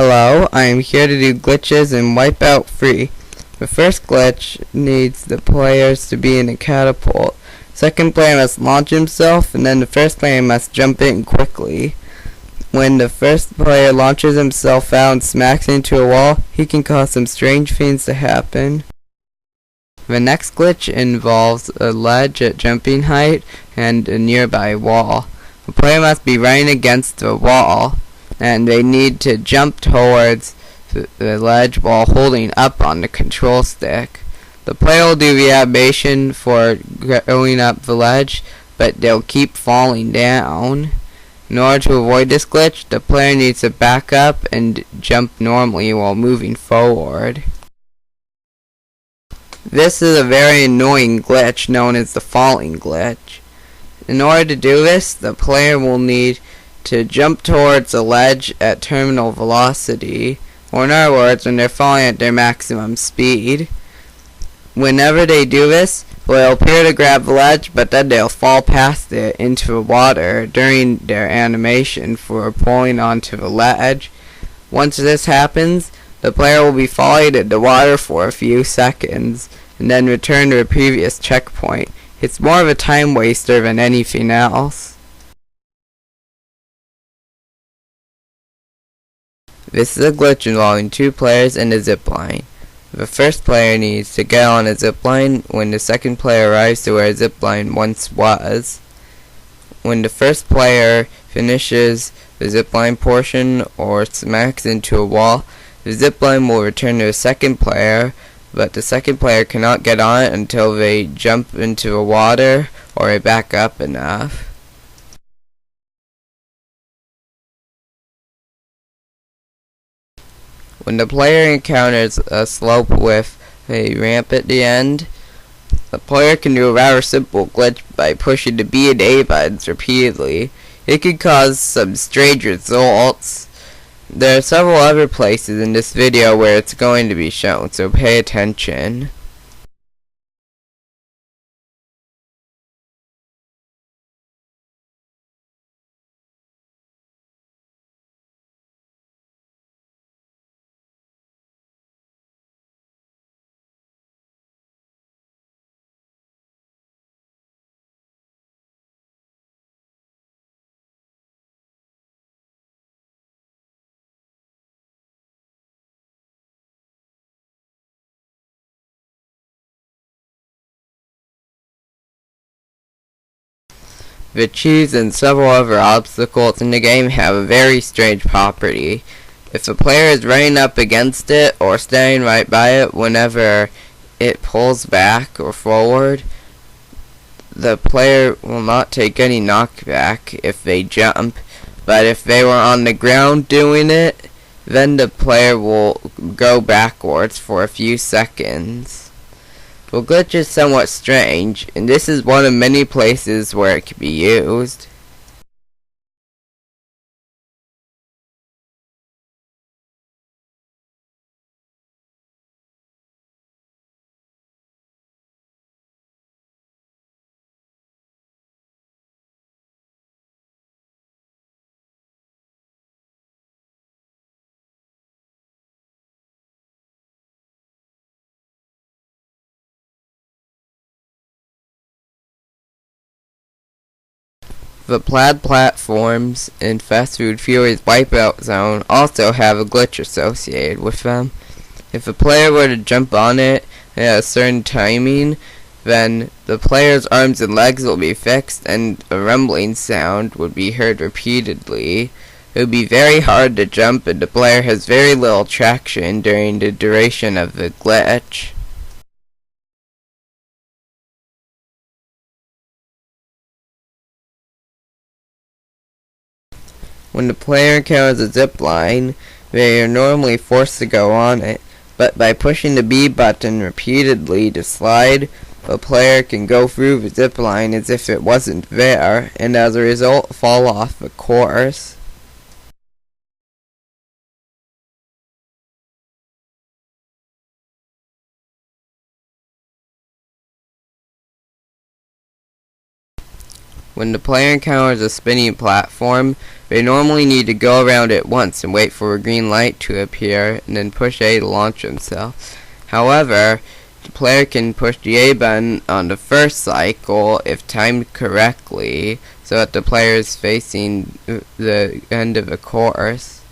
Hello, I am here to do glitches in Wipeout free. The first glitch needs the players to be in a catapult. Second player must launch himself, and then the first player must jump in quickly. When the first player launches himself out and smacks into a wall, he can cause some strange things to happen. The next glitch involves a ledge at jumping height and a nearby wall. The player must be running against the wall, and they need to jump towards the ledge while holding up on the control stick. The player will do the animation for going up the ledge, but they'll keep falling down. In order to avoid this glitch, the player needs to back up and jump normally while moving forward. This is a very annoying glitch known as the falling glitch. In order to do this, the player will need to jump towards a ledge at terminal velocity, or in other words, when they're falling at their maximum speed. Whenever they do this, they'll appear to grab the ledge, but then they'll fall past it into the water during their animation for pulling onto the ledge. Once this happens, the player will be falling in the water for a few seconds, and then return to the previous checkpoint. It's more of a time waster than anything else. This is a glitch involving two players and a zipline. The first player needs to get on a zipline when the second player arrives to where a zipline once was. When the first player finishes the zipline portion or smacks into a wall, the zipline will return to the second player, but the second player cannot get on it until they jump into the water or they back up enough. When the player encounters a slope with a ramp at the end, the player can do a rather simple glitch by pushing the B and A buttons repeatedly. It can cause some strange results. There are several other places in this video where it's going to be shown, so pay attention. The cheese and several other obstacles in the game have a very strange property. If the player is running up against it or standing right by it whenever it pulls back or forward, the player will not take any knockback if they jump, but if they were on the ground doing it, then the player will go backwards for a few seconds. The glitch is somewhat strange, and this is one of many places where it can be used. The plaid platforms in Fast Food Fury's Wipeout zone also have a glitch associated with them. If a player were to jump on it at a certain timing, then the player's arms and legs will be fixed and a rumbling sound would be heard repeatedly. It would be very hard to jump, and the player has very little traction during the duration of the glitch. When the player encounters a zip line, they are normally forced to go on it, but by pushing the B button repeatedly to slide, the player can go through the zip line as if it wasn't there, and as a result fall off the course. When the player encounters a spinning platform, they normally need to go around it once and wait for a green light to appear, and then push A to launch themselves. However, the player can push the A button on the first cycle if timed correctly, so that the player is facing the end of a course.